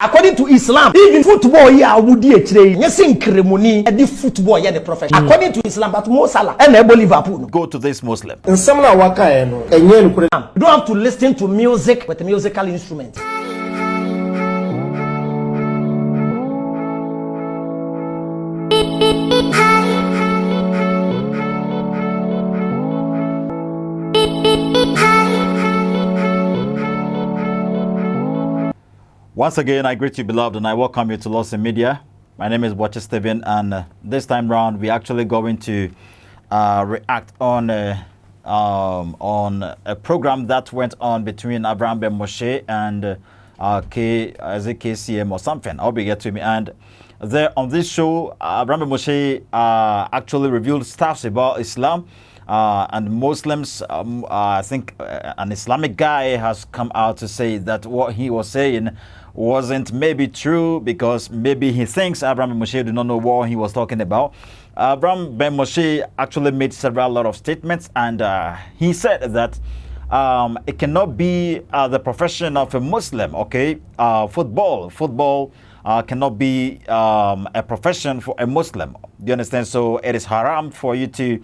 According to Islam, even football here would be a trade. You sing ceremony and the football here the profession. According to Islam, but Mo Salah and Liverpool. Go to this Muslim. In some waka you don't have to listen to music with a musical instrument. Once again, I greet you, beloved, and I welcome you to u.s.a Media. My name is Steven, and this time round, we're actually going to react on a program that went on between Avram Ben Moshe and KCM or something. I'll be get to me. And there on this show, Avram Ben Moshe actually revealed stuff about Islam. And Muslims, I think an Islamic guy has come out to say that what he was saying wasn't maybe true, because maybe he thinks Avram Ben Moshe did not know what he was talking about. Avram Ben Moshe actually made several lot of statements, and he said that it cannot be the profession of a Muslim. Okay, football cannot be a profession for a Muslim. Do you understand? So it is haram for you to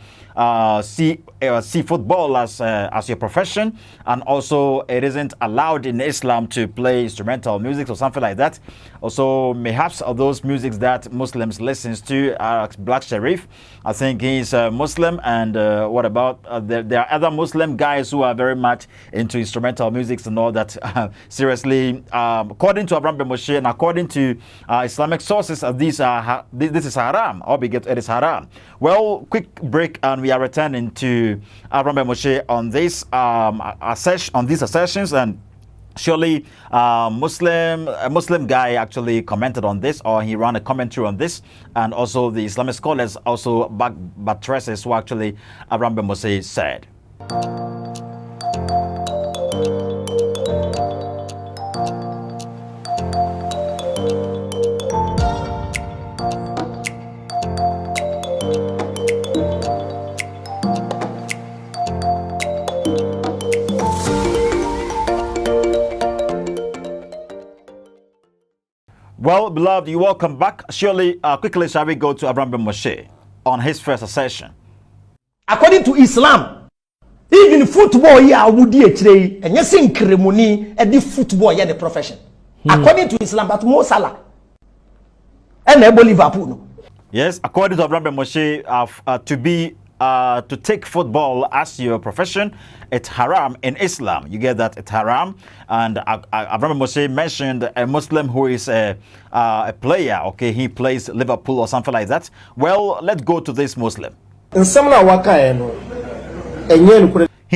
see football as your profession, and also it isn't allowed in Islam to play instrumental music or something like that. Also, perhaps of those musics that Muslims listens to, Black Sharif, I think he's a Muslim, and what about there are other Muslim guys who are very much into instrumental music and all that. Seriously, according to Avram Ben Moshe and according to Islamic sources, this is haram. It is haram. Well, quick break, and we are returning to Avram Ben Moshe on this these assertions. And surely a Muslim guy actually commented on this, or he ran a commentary on this, and also the Islamic scholars also buttresses what actually Avram Ben Moshe said. Well, beloved, you welcome back. Surely, quickly shall we go to Avram Ben Moshe on his first assertion. According to Islam, even football here would be a trade, and you sing ceremony and the football here the profession. According to Islam, but Mo Salah and Liverpool. Yes, according to Avram Ben Moshe, to take football as your profession, it's haram in Islam. You get that? It's haram. And Avram Ben Moshe mentioned a Muslim who is a player. Okay, he plays Liverpool or something like that. Well, let's go to this Muslim. He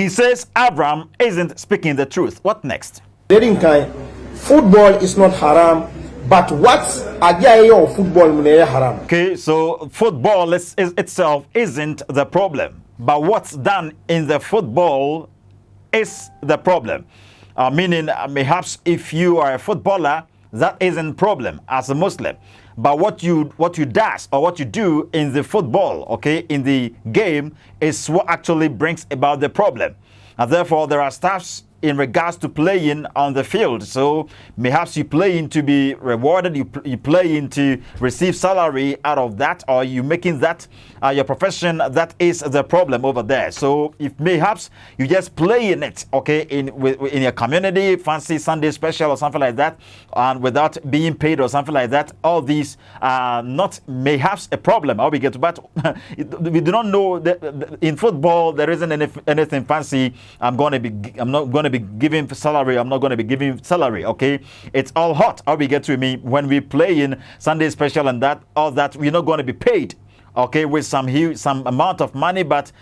says Avram isn't speaking the truth. What next? Football is not haram, but what's football haram? Okay, so football itself isn't the problem, but what's done in the football is the problem. Meaning, perhaps if you are a footballer, that isn't problem as a Muslim. But what you does or what you do in the football, okay, in the game, is what actually brings about the problem. And therefore, there are stuffs in regards to playing on the field. So perhaps you play in to be rewarded, you play in to receive salary out of that, or you making that your profession. That is the problem over there. So if perhaps you just play in it, okay, in your community, fancy Sunday special or something like that, and without being paid or something like that, all these are not perhaps a problem. How we get to, but we do not know that in football there isn't anything fancy. I'm not going to be giving salary. I'm not going to be giving salary. Okay, it's all hot. How we get to me when we play in Sunday special and that all that, we're not going to be paid. Okay, with some amount of money, but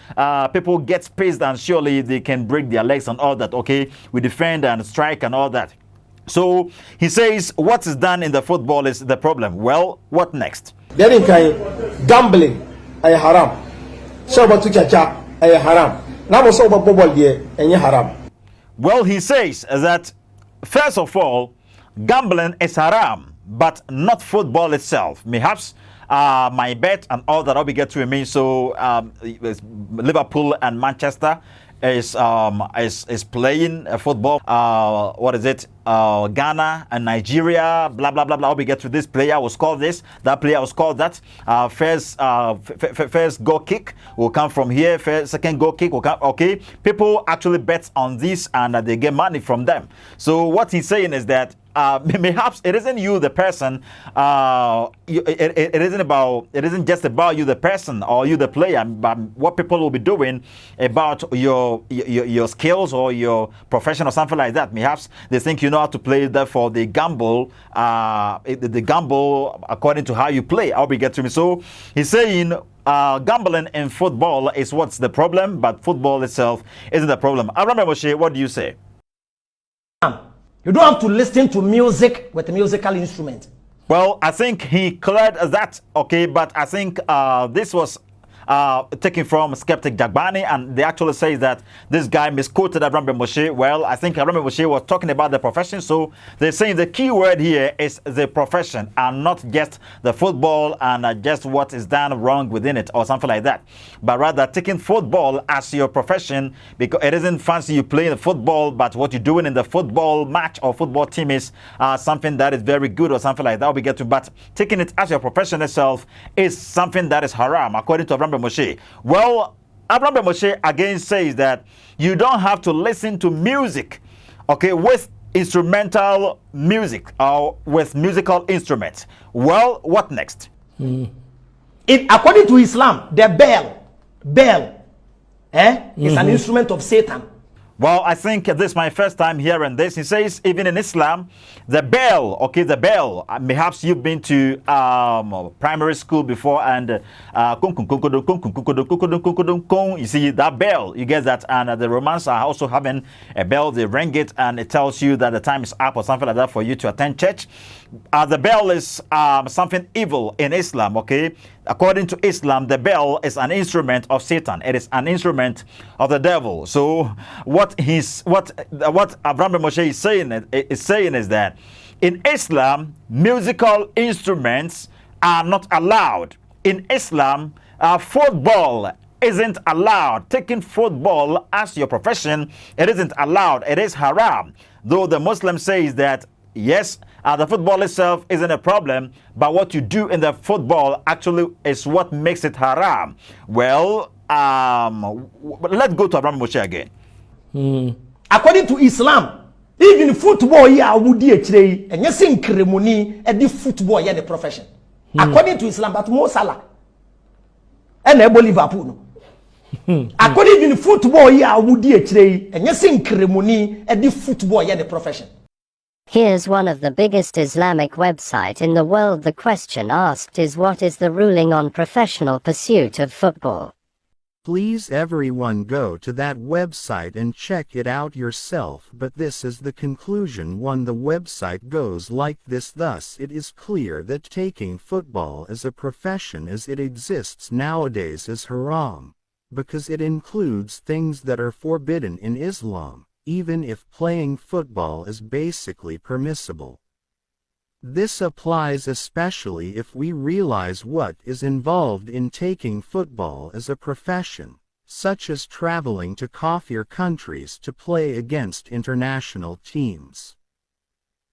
people get pissed and surely they can break their legs and all that. Okay, we defend and strike and all that. So he says what is done in the football is the problem. Well, what next? Gambling, ay haram. So about to chacha, ay haram. Now so about football here, and haram. Well, he says that first of all, gambling is haram, but not football itself. Perhaps my bet and all that I'll be get to me. So Liverpool and Manchester is playing football. What is it? Ghana and Nigeria, blah blah blah blah. We get to this player was called this, that player was called that. First goal kick will come from here. Second goal kick will come. Okay, people actually bet on this and they get money from them. So what he's saying is that perhaps it isn't you, the person. It isn't just about you, the person, or you, the player, but what people will be doing about your skills or your profession or something like that. Perhaps they think you know how to play, therefore they gamble. The gamble according to how you play. I'll be getting to me. So he's saying gambling in football is what's the problem, but football itself isn't the problem. Avram Moshe, what do you say? You don't have to listen to music with a musical instrument. Well, I think he cleared that, okay, but I think this was taken from Skeptic Jagbani, and they actually say that this guy misquoted Avram Moshe. Well, I think Avram Moshe was talking about the profession, so they're saying the key word here is the profession and not just the football and just what is done wrong within it or something like that, but rather taking football as your profession, because it isn't fancy you playing the football, but what you're doing in the football match or football team is something that is very good or something like that. We get to, but taking it as your profession itself is something that is haram, according to Avram Moshe. Well, Avram Moshe again says that you don't have to listen to music, okay, with instrumental music or with musical instruments. Well, what next? According to Islam, the bell, is an instrument of Satan. Well, I think this is my first time hearing this. He says even in Islam, the bell, okay, the bell. Perhaps you've been to primary school before, and you see that bell, you get that, and the Romans are also having a bell. They ring it, and it tells you that the time is up or something like that for you to attend church. The bell is something evil in Islam, okay? According to Islam, the bell is an instrument of Satan. It is an instrument of the devil. So what Avram Moshe is saying is that in Islam, musical instruments are not allowed. In Islam, football isn't allowed. Taking football as your profession, it isn't allowed. It is haram. Though the Muslim says that yes, the football itself isn't a problem, but what you do in the football actually is what makes it haram. Well, let's go to Avram Moshe again. According to Islam, even football here would be a and yes, in ceremony, and the football here the profession. According to Islam, but Mo Salah and Liverpool. According to football here would be a and yes, in ceremony, and the football here the profession. Here's one of the biggest Islamic website in the world. The question asked is, what is the ruling on professional pursuit of football? Please everyone go to that website and check it out yourself, but this is the conclusion. 1. The website goes like this: thus it is clear that taking football as a profession as it exists nowadays is haram, because it includes things that are forbidden in Islam, even if playing football is basically permissible. This applies especially if we realize what is involved in taking football as a profession, such as traveling to kafir countries to play against international teams.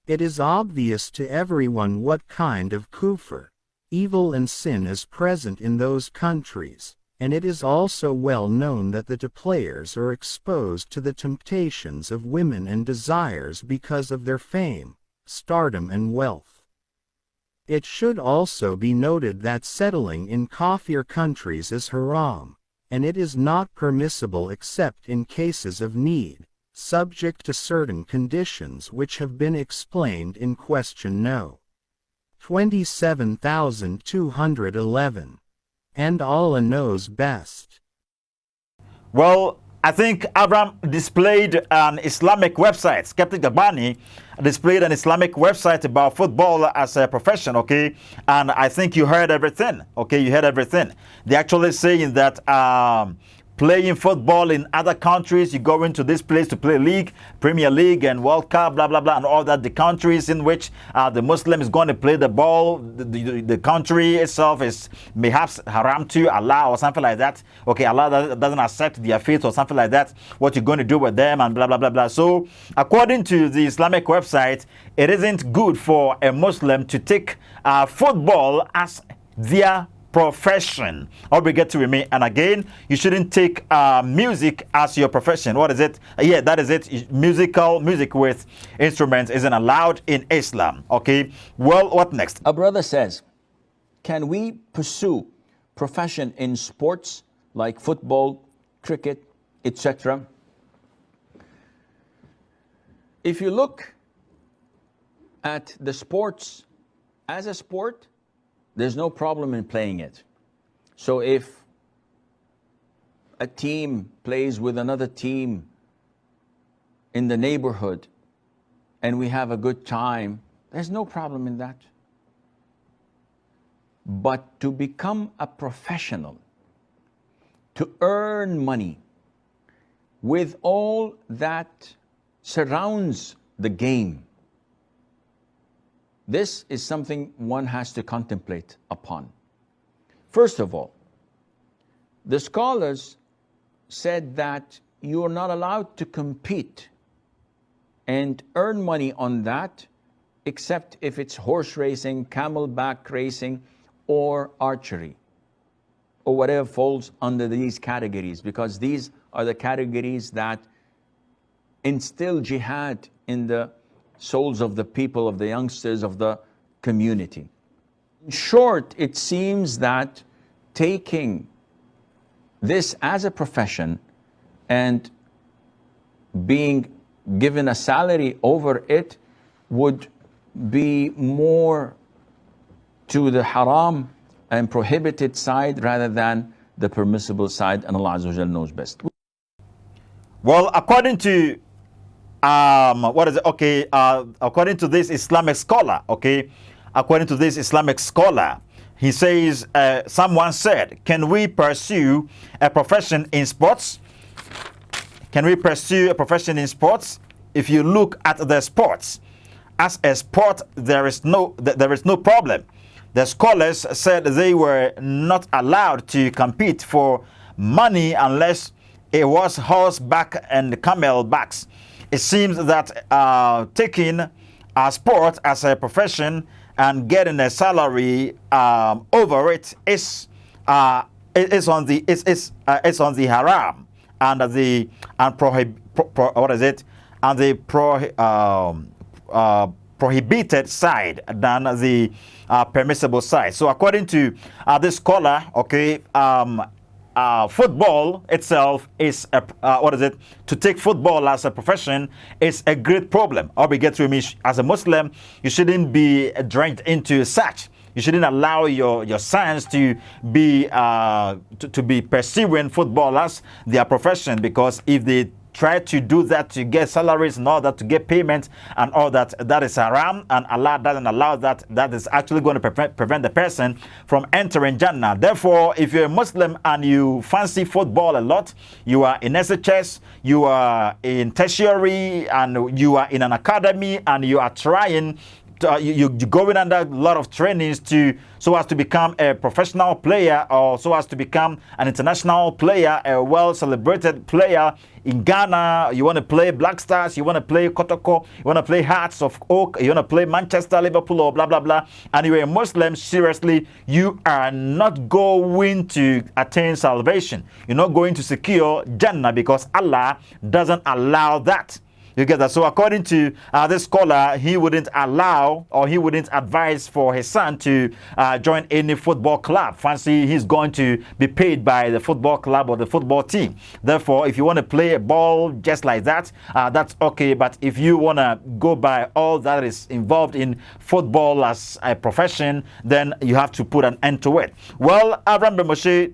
It is obvious to everyone what kind of kufr, evil and sin is present in those countries, and it is also well known that the players are exposed to the temptations of women and desires because of their fame, stardom and wealth. It should also be noted that settling in kafir countries is haram, and it is not permissible except in cases of need, subject to certain conditions which have been explained in question no. 27,211. And Allah knows best. Well, I think Avram displayed an Islamic website. Skeptic Gabani displayed an Islamic website about football as a profession, okay? And I think you heard everything, okay? You heard everything. They're actually saying that playing football in other countries. You go into this place to play league, Premier League and World Cup, blah, blah, blah, and all that. The countries in which the Muslim is going to play the ball, the country itself is perhaps haram to Allah or something like that. Okay, Allah doesn't accept their faith or something like that. What you're going to do with them and blah, blah, blah, blah. So according to the Islamic website, it isn't good for a Muslim to take football as their profession. Or we get to remain. And again, you shouldn't take music as your profession. What is it? Yeah, that is it. Music with instruments isn't allowed in Islam. Okay. Well, what next? A brother says, can we pursue profession in sports like football, cricket, etc.? If you look at the sports as a sport, there's no problem in playing it. So if a team plays with another team in the neighborhood and we have a good time, there's no problem in that. But to become a professional, to earn money with all that surrounds the game, this is something one has to contemplate upon. First of all, the scholars said that you are not allowed to compete and earn money on that except if it's horse racing, camelback racing, or archery, or whatever falls under these categories, because these are the categories that instill jihad in the souls of the people, of the youngsters, of the community. In short, it seems that taking this as a profession and being given a salary over it would be more to the haram and prohibited side rather than the permissible side, and Allah Azza wa Jal knows best. Well, according to what is it? Okay, according to this Islamic scholar, okay, according to this Islamic scholar, he says, someone said, can we pursue a profession in sports? Can we pursue a profession in sports? If you look at the sports, as a sport, there is no problem. The scholars said they were not allowed to compete for money unless it was horseback and camelbacks. It seems that taking a sport as a profession and getting a salary over it is on the haram and the prohibited side than the permissible side. So according to this scholar, okay, football itself is to take football as a profession is a great problem. Or we get to me as a Muslim, you shouldn't be dragged into such. You shouldn't allow your sons to be pursuing football as their profession, because if they try to do that to get salaries and all that, to get payments and all that, that is haram, and Allah doesn't allow that. That is actually going to prevent the person from entering Jannah. Therefore, if you're a Muslim and you fancy football a lot, you are in SHS, you are in tertiary, and you are in an academy, and you are trying you're going under a lot of trainings so as to become a professional player, or so as to become an international player, a well-celebrated player in Ghana. You want to play Black Stars, you want to play Kotoko, you want to play Hearts of Oak, you want to play Manchester, Liverpool, or blah, blah, blah. And you're a Muslim, seriously, you are not going to attain salvation. You're not going to secure Jannah, because Allah doesn't allow that. You get that? So according to this scholar, he wouldn't allow, or he wouldn't advise for his son to join any football club. Fancy he's going to be paid by the football club or the football team. Therefore, if you want to play a ball just like that, that's okay. But if you want to go by all that is involved in football as a profession, then you have to put an end to it. Well, Avram bin Moshe,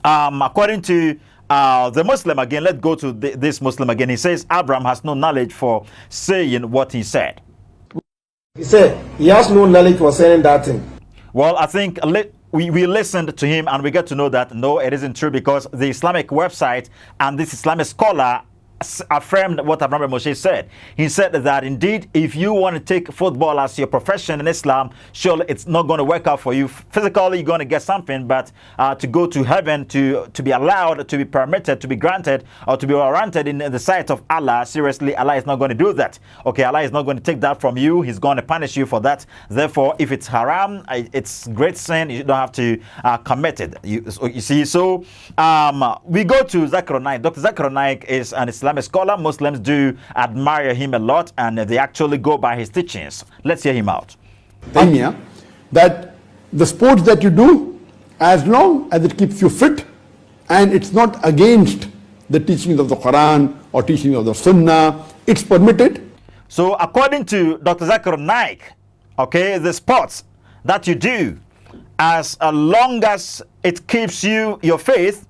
according to the Muslim again, let's go to this Muslim again. He says Abraham has no knowledge for saying what he said. He said he has no knowledge for saying that thing. Well, I think we listened to him and we get to know that no, it isn't true, because the Islamic website and this Islamic scholar affirmed what Avram Moshe said. He said that indeed, if you want to take football as your profession in Islam, surely it's not going to work out for you. Physically, you're going to get something, but to go to heaven, to be allowed, to be permitted, to be granted, or to be warranted in the sight of Allah, seriously, Allah is not going to do that. Okay, Allah is not going to take that from you. He's going to punish you for that. Therefore, if it's haram, it's great sin. You don't have to commit it. You see, so we go to Zakir Naik. Dr. Zakir Naik is an Islamic scholar. Muslims do admire him a lot, and they actually go by his teachings. Let's hear him out. That the sports that you do, as long as it keeps you fit and it's not against the teachings of the Quran or teachings of the Sunnah, it's permitted. So according to Dr. Zakir Naik, okay, the sports that you do, as long as it keeps your faith,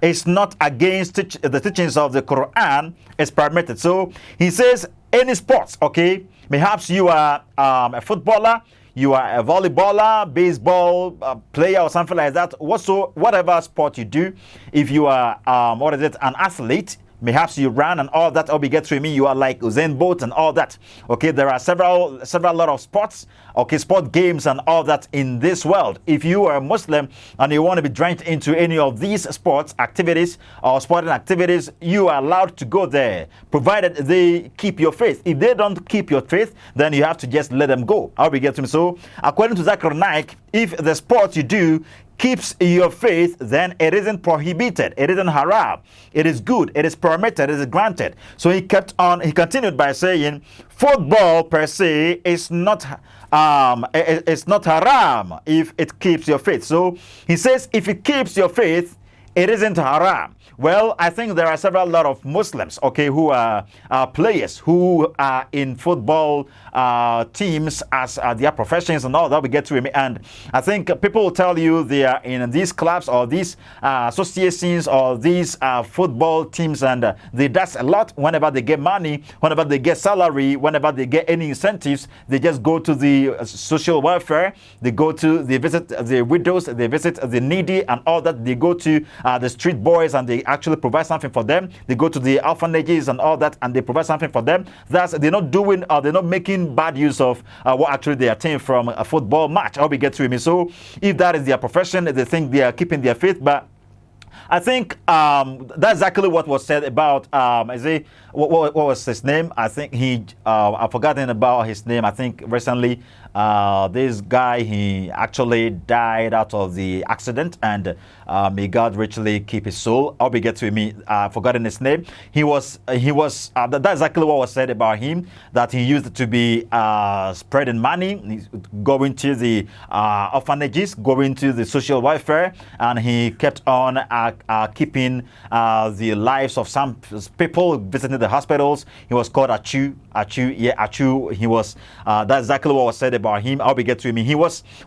it's not against the teachings of the Quran, it's permitted. So he says any sports, okay, perhaps you are a footballer, you are a volleyballer, baseball player or something like that, whatever sport you do, if you are an athlete, perhaps you run and all that, or we get to me, you are like Usain Bolt and all that. Okay, there are several lot of sports, okay, sport games and all that in this world. If you are a Muslim and you want to be drenched into any of these sports activities or sporting activities, you are allowed to go there, provided they keep your faith. If they don't keep your faith, then you have to just let them go. How we get to me? So according to Zakir Naik, if the sport you do keeps your faith, then it isn't prohibited, it isn't haram, it is good, it is permitted, it is granted. So he continued by saying football per se is not it's not haram if it keeps your faith. So he says if it keeps your faith, it isn't haram. Well, I think there are several lot of Muslims, okay, who are players who are in football teams as their professions and all that. We get to him, and I think people will tell you they are in these clubs or these associations or these football teams, and they does a lot. Whenever they get money, whenever they get salary, whenever they get any incentives, they just go to the social welfare. They visit the widows, they visit the needy and all that. They go to the street boys and they actually provide something for them. They go to the orphanages and all that, and they provide something for them. They're not doing or they're not making bad use of what actually they attain from a football match. How we get to him. So if that is their profession, they think they are keeping their faith. But I think that's exactly what was said about what was his name? I think I've forgotten about his name. I think recently this guy, he actually died out of the accident, and may God richly keep his soul. I'll be get to him. I've forgotten his name. That's exactly what was said about him, that he used to be spreading money, going to the orphanages, going to the social welfare, and he kept on keeping the lives of some people, visiting the hospitals. He was called Achu. He was that's exactly what was said about him. I'll be get to him.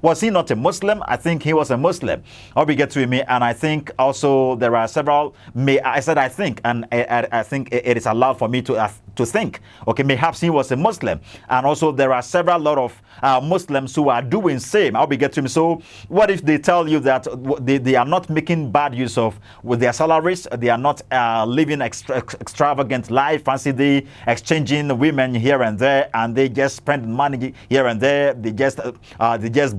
Was he not a Muslim? I think he was a Muslim. I'll be get to him, and I think also there are several. I think, and I think it is allowed for me to think. Okay, perhaps he was a Muslim, and also there are several lot of Muslims who are doing same. I'll be get to him. So what if they tell you that they are not making bad use of with their salaries? They are not living extravagant life, fancy day, exchanging women here and there, and they just spend money here and there. They just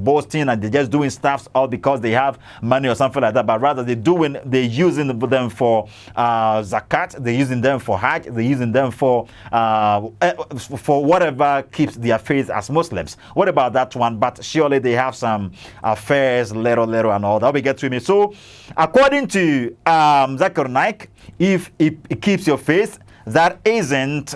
boasting and they just doing stuff all because they have money or something like that. But rather they're using them for zakat, they're using them for hajj, they're using them for whatever keeps their faith as Muslims. What about that one? But surely they have some affairs, little and all that. We get to me. So according to Zakir Naik, if it keeps your faith, that isn't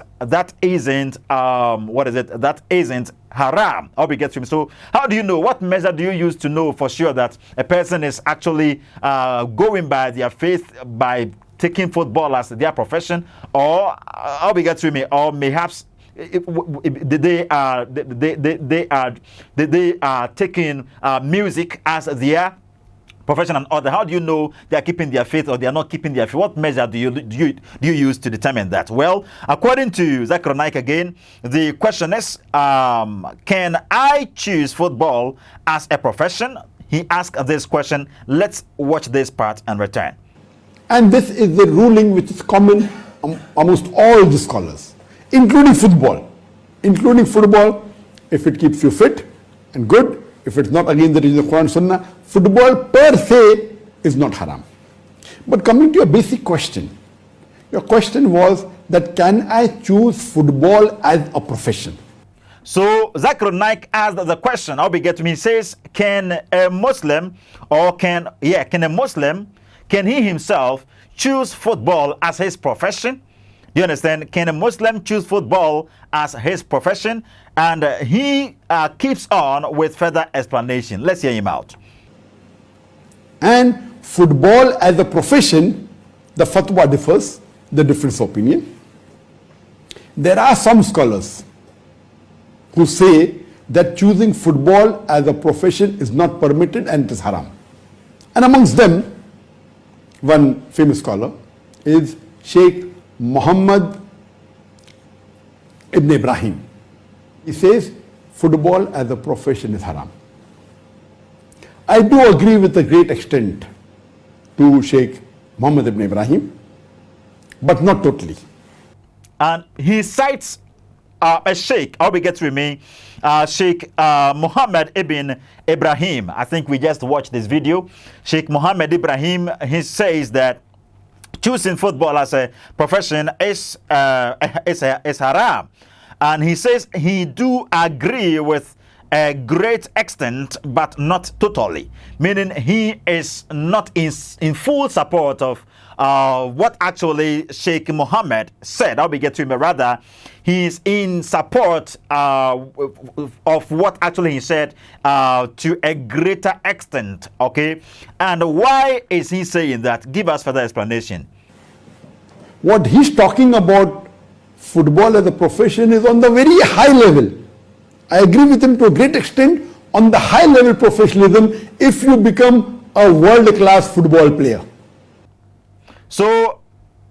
haram. How we get to him. So how do you know? What measure do you use to know for sure that a person is actually going by their faith by taking football as their profession, or how we get to me, or perhaps they are taking music as their profession and other? How do you know they are keeping their faith or they are not keeping their faith? What measure do you use to determine that? Well, according to Zakir Naik again, the question is, can I choose football as a profession? he asked this question. Let's watch this part and return. And this is the ruling which is common amongst all the scholars, including football. Including football, if it keeps you fit and good, if it's not against the teaching of Quran and Sunnah, football per se is not haram. But coming to your basic question, your question was that can I choose football as a profession? So Zakir Naik asked the question. I'll be getting me. He says, can a Muslim can he himself choose football as his profession? Do you understand? Can a Muslim choose football as his profession? And he keeps on with further explanation. Let's hear him out. And football as a profession, the fatwa differs, the difference of opinion. There are some scholars who say that choosing football as a profession is not permitted and it is haram. And amongst them, one famous scholar is Sheikh Muhammad Ibn Ibrahim. He says football as a profession is haram. I do agree with a great extent to Sheikh Muhammad Ibn Ibrahim, but not totally. And he cites a Sheikh, I'll be getting me, Sheikh Muhammad Ibn Ibrahim. I think we just watched this video. Sheikh Muhammad Ibrahim, he says that choosing football as a profession is haram. And he says he do agree with a great extent, but not totally. Meaning he is not in full support of what actually Sheikh Muhammad said. I'll be getting to him, rather he is in support of what actually he said to a greater extent. Okay, and why is he saying that? Give us further explanation. What he's talking about, football as a profession, is on the very high level. I agree with him to a great extent on the high level professionalism if you become a world-class football player. So,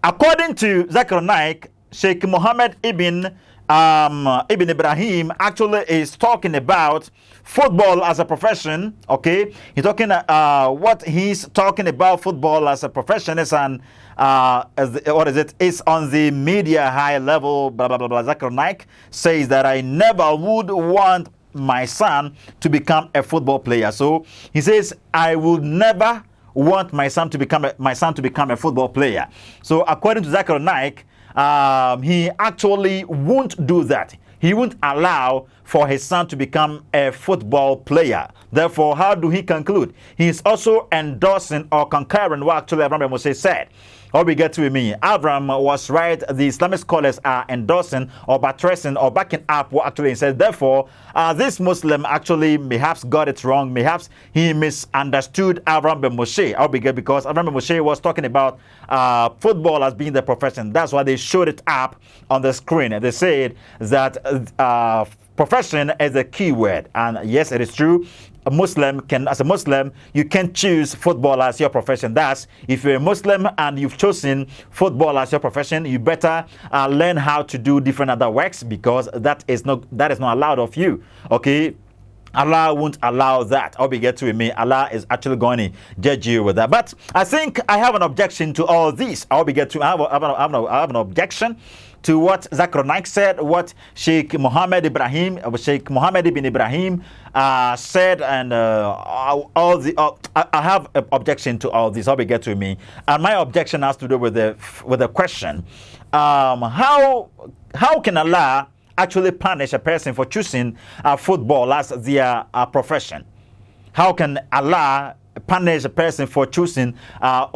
according to Zakir Naik, Sheikh Muhammad Ibn Ibrahim actually is talking about football as a profession. Okay, he's talking what he's talking about football as a profession is on is on the media high level. Blah blah blah blah. Zakir Naik says that I never would want my son to become a football player. So he says I would never want my son to become a football player. So according to Zakir Naik, he actually won't do that. He won't allow for his son to become a football player. Therefore, how do he conclude? He is also endorsing or concurring what actually Avram said. Or we get to me. Avram was right. The Islamic scholars are endorsing or buttressing or backing up what actually he said. Therefore, this Muslim actually perhaps got it wrong. Perhaps he misunderstood Avram ben Moshe. Or because Avram ben Moshe was talking about football as being the profession. That's why they showed it up on the screen. And they said that profession is a key word. And yes, it is true. As a Muslim, you can choose football as your profession. That's if you're a Muslim and you've chosen football as your profession, you better learn how to do different other works, because that is not allowed of you. Okay. Allah won't allow that. I'll be get to me. Allah is actually going to judge you with that. But I think I have an objection to all this. I have an objection to what Zakir Naik said, what Sheikh Muhammad Ibn Ibrahim said, and I have an objection to all this. I'll be get to me. And my objection has to do with the question: how can Allah actually punish a person for choosing football as their profession? How can Allah punish a person for choosing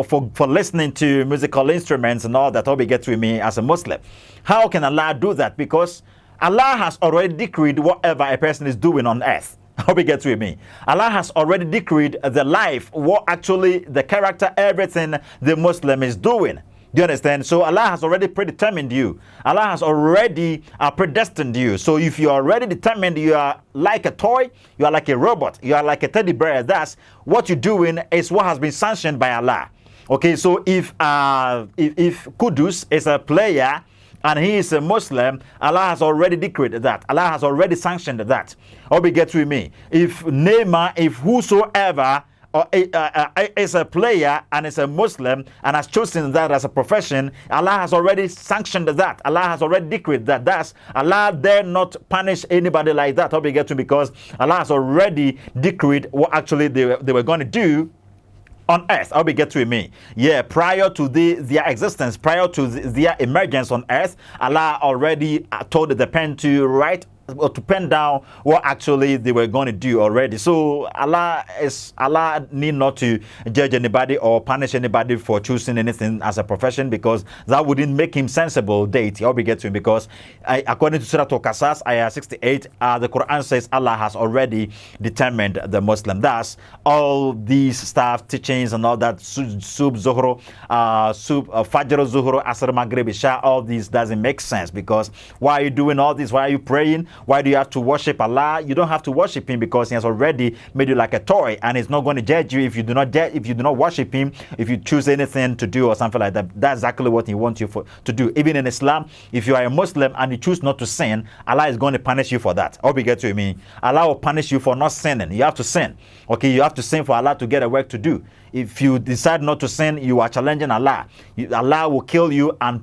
for listening to musical instruments and all that? All we get to me as a Muslim. How can Allah do that? Because Allah has already decreed whatever a person is doing on earth. How we get to me? Allah has already decreed the life, what actually the character, everything the Muslim is doing. Do you understand? So Allah has already predetermined you. Allah has already predestined you. So if you are already determined, you are like a toy, you are like a robot, you are like a teddy bear. That's what you're doing is what has been sanctioned by Allah. Okay, so if Kudus is a player and he is a Muslim, Allah has already decreed that. Allah has already sanctioned that. Or get with me. If Neymar, if whosoever is a player and is a Muslim and has chosen that as a profession, Allah has already sanctioned that. Allah has already decreed that. That's Allah dare not punish anybody like that. Or get to me, because Allah has already decreed what actually they were going to do on earth. I'll be get to me. Yeah, prior to their existence, prior to their emergence on earth, Allah already told the pen to write or to pen down what actually they were going to do already. So Allah need not to judge anybody or punish anybody for choosing anything as a profession, because that wouldn't make him sensible deity. I'll be get to him, because according to Surah Al-Qasas, ayah 68, the Quran says Allah has already determined the Muslim. Thus, all these stuff, teachings and all that, sub zuhro, fajr zuhro, asr maghrib isha, all these doesn't make sense, because why are you doing all this? Why are you praying? Why do you have to worship Allah? You don't have to worship him, because he has already made you like a toy, and he's not going to judge you if you do not worship him, if you choose anything to do or something like that. That's exactly what he wants you to do. Even in Islam, if you are a Muslim and you choose not to sin, Allah is going to punish you for that. All we get to me, Allah will punish you for not sinning. You have to sin. Okay, you have to sin for Allah to get a work to do. If you decide not to sin, you are challenging Allah. Allah will kill you and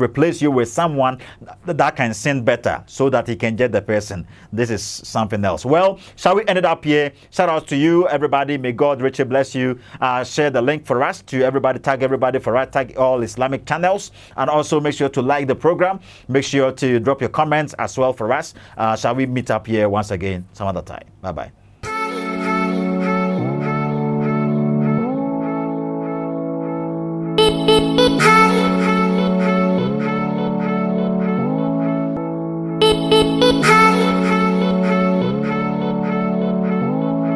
replace you with someone that can sin better, so that he can judge the person. This is something else. Well, shall we end it up here? Shout out to you, everybody. May God richly bless you. Share the link for us to everybody. Tag everybody for us. Tag all Islamic channels, and also make sure to like the program. Make sure to drop your comments as well for us. Shall we meet up here once again some other time? Bye bye.